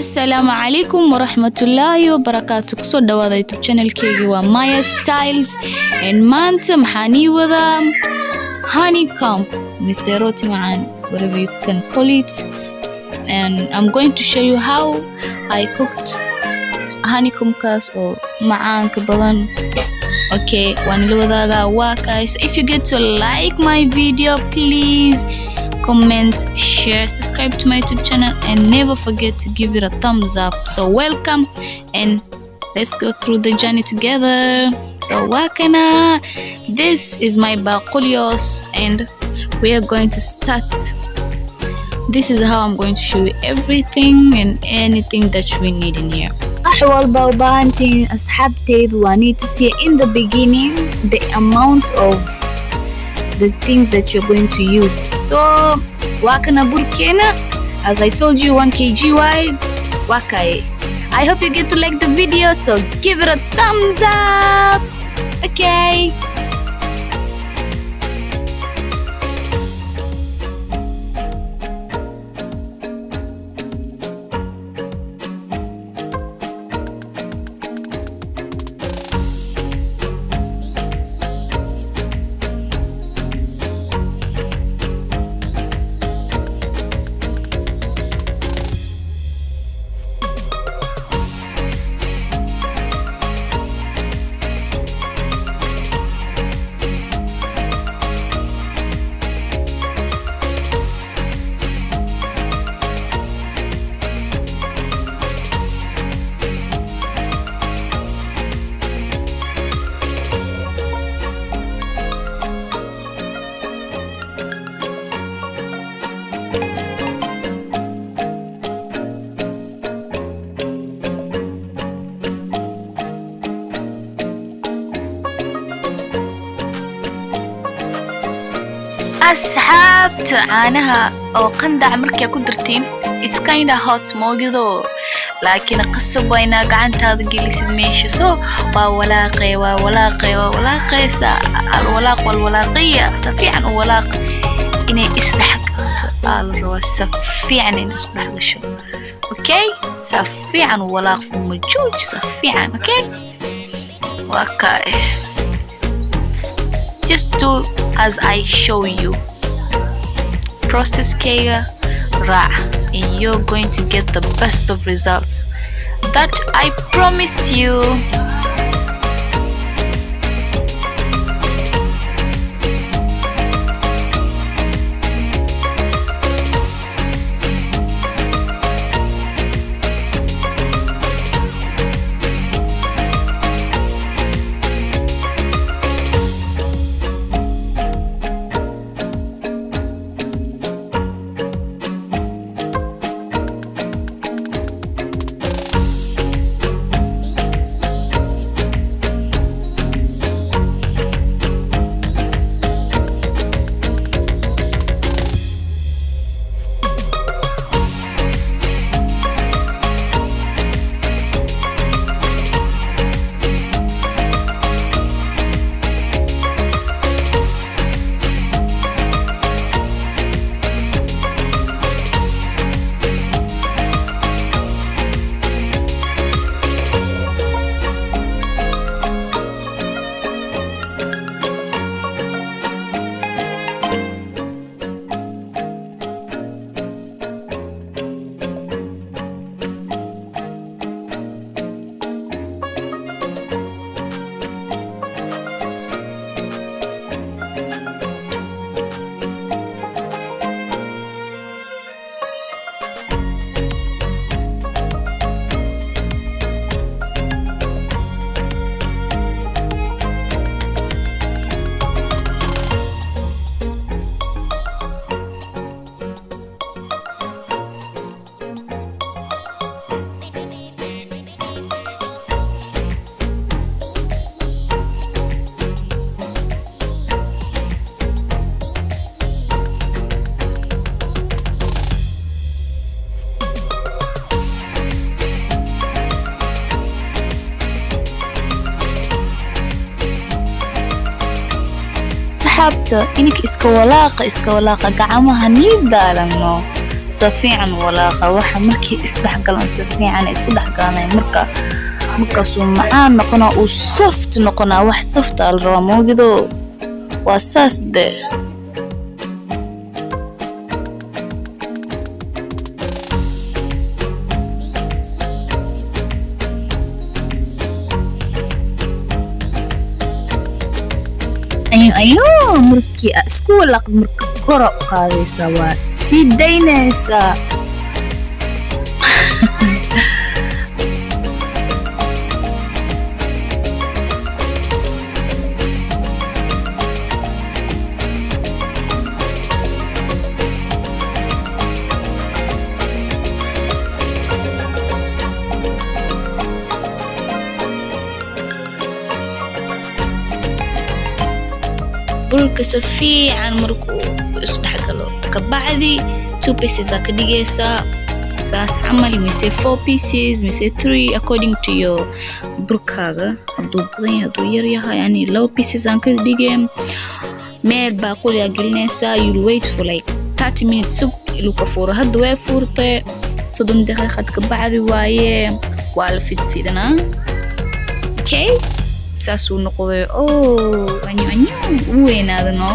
السلام عليكم ورحمة الله وبركاته. كسو دوادا يوتيوب channel كيجي ومايا ستايلز and maanta maxaani wada honeycomb mise rooti macaan, whatever you can call it, and I'm going to show you how I cooked honeycomb kaas oo macaanka badan. Okay, waan ila wadaaga waa guys. If you get to like my video, please comment, share, subscribe to my YouTube channel, and never forget to give it a thumbs up. So welcome and let's go through the journey together. So wakana, this is my baqulios and we are going to start. This is how I'm going to show you everything and anything that we need in here. walba u baahantiin asxaabteedu waa need to see in the beginning the amount of the things that you're going to use. So wakana burkena, as I told you, 1 kg wide. Wakai, I hope you get to like the video, so give it a thumbs up. Okay, asxaabta caanaha oo qandac markay ku dirtiin, it's kinda hot moogido, laakiin qasab waa inaad gacantaada gelisid meesha. So waa walaaqaysa alwalaaq walwalaaqiya safiican u walaaq inay isdhaxgalto safiican inay isku dhaxgasho. Okay, safiican u walaaq majuuj safiican. Okay, wakaa just do as I show you. Process kega raac and you're going to get the best of results, that I promise you. asxaabta ininka iska walaaqa gacmaha nii daalano safiican walaaqa waxa markii isdhexgalan safiican isku dhexgalanay markaasuu macaan noqonaa uu soft noqonaa wax soft al raba moogido waa saas de ayo markii isku walaqd marka koro qaadaysa waa sii daynaysa burka safiican markuu isdhexgalo kabacdi 2 pieces ka dhigaysa saas camal mise 4 pieces mise 3 according to your burkaaga haduu badan yahay haduu yar yahay yani 2 pieces aan ka dhigeen meel baa ku gelinaysa you wait for like 30 minutes sug ilaa ka fuuro hadda way fuurtay 30 daqiiqad kabacdi waaye waa la fidfidana okay saasuu noqday anyo weynaada no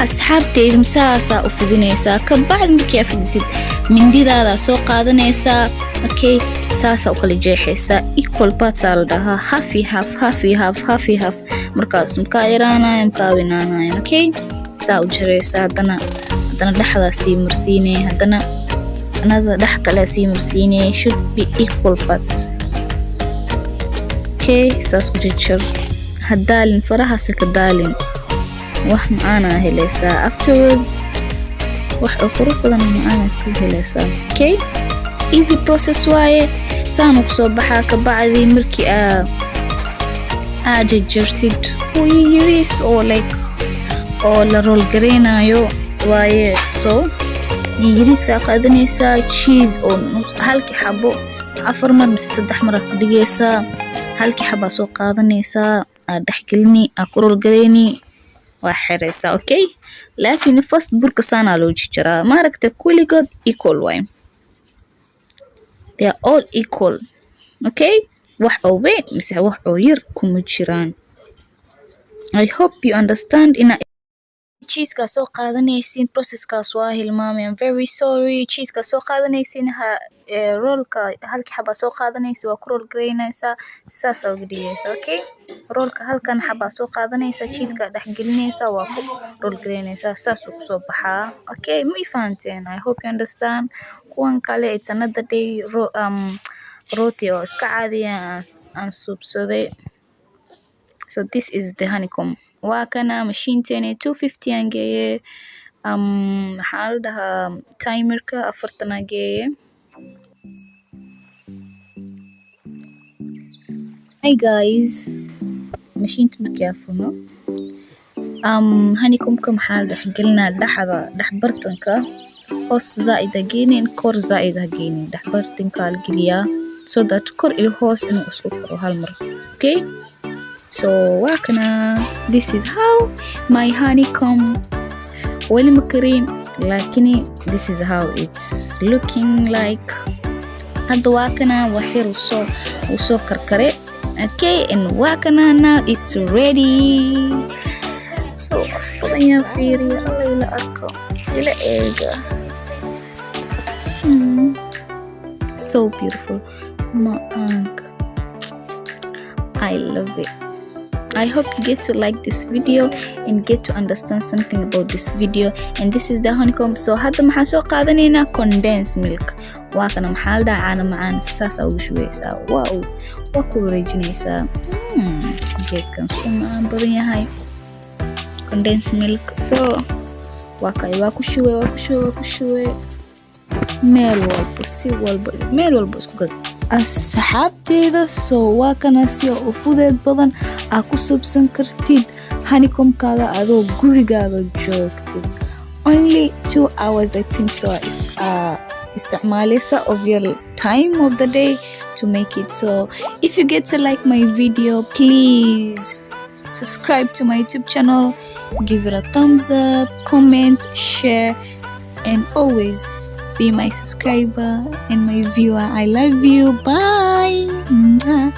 asxaabteyda masaasaa u fidinaysaa kabacdi markii aad fidisid mindidaada soo qaadanaysaa okay saasaa u kala jeexaysaa equal parts aa la dhahaa half markaas makaa yaraanaya makaa weynaanaya okay saa u jaraysa hadana dhaxda sii marsiinay hadana anada dhax kale sii marsiinay should be equal parts okay saas u jar hadaalin faraha ka daalin wax macaan helaysa afterwards wax qurux badan macaan iska helaysa okay easy process waaye saan ku soo baxaa ka bacdi markii jartid wiiris oo like oo la roll gareenayo waaye so yiriska qaadanaysa cheese oo halkii xabo 4 mar mise 3 mar ku dhigaysa halkii xabo soo qaadanaysa dhaxgelini ku roll gareeni waa xiraysa okay laakiin first burka saana loo jiraa ma aragtay kulligood equal way they are all equal okay wax oo weyn mise wax oo yar kuma jiraan I hope you understand in cheese ka soo qaadanaysiin process kaas waa hilmaamay I'm very sorry cheese ka soo qaadanaysiin roll ka halkii xaba soo qaadanaysa waa ku roll gareynaysa saas oo gidiyaysa okay roll ka halkan xaba soo qaadanaysa cheese ka dhex gelinaysa waa ku roll gareynaysa saas oo soo baxaa okay ma fahanteen I hope you understand kuwan kale it's another day rooti oo iska caadiya aan subsaday so this is the honeycomb waa kana machine 250 aan geeyay maxaa la dhahaa timerka 40 aan geeyay hi guys machine markii afno honeycombka maxaa la gelinaa dhax bartanka hoos zaid ageenin kor zaid ageenin dhax bartanka la geliyaa so that kor iyo hoos inuu isku koro hal mar okay so wakana this is how my honeycomb wali makarin lakini this is how it's looking like hadda wakana waxir soo karkare okay and wakana now it's ready so fadhiya fiiri ila arko ila eega so beautiful I love it. I hope you get to like this video and get to understand something about this video. And this is the honeycomb. So hadda maxaa soo qaadanayna condensed milk. Waa kana maxaa la dhaca macaan saas ugu shubeysa. Wow. Waa ku wareejinaysa. Geedkan soo macaan badan yahay. Condensed milk. So waa ku shubey. Meel walba isku gad. asxaabteeda soo waa kana si u fudeed badan aa ku subsan kartid honeycombkaaga adoo gurigaaga joogtid only 2 hours I think so isticmaalaysa of your time of the day to make it. So if you get to like my video, please subscribe to my YouTube channel, give it a thumbs up, comment, share, and always be my subscriber and my viewer. I love you. Bye.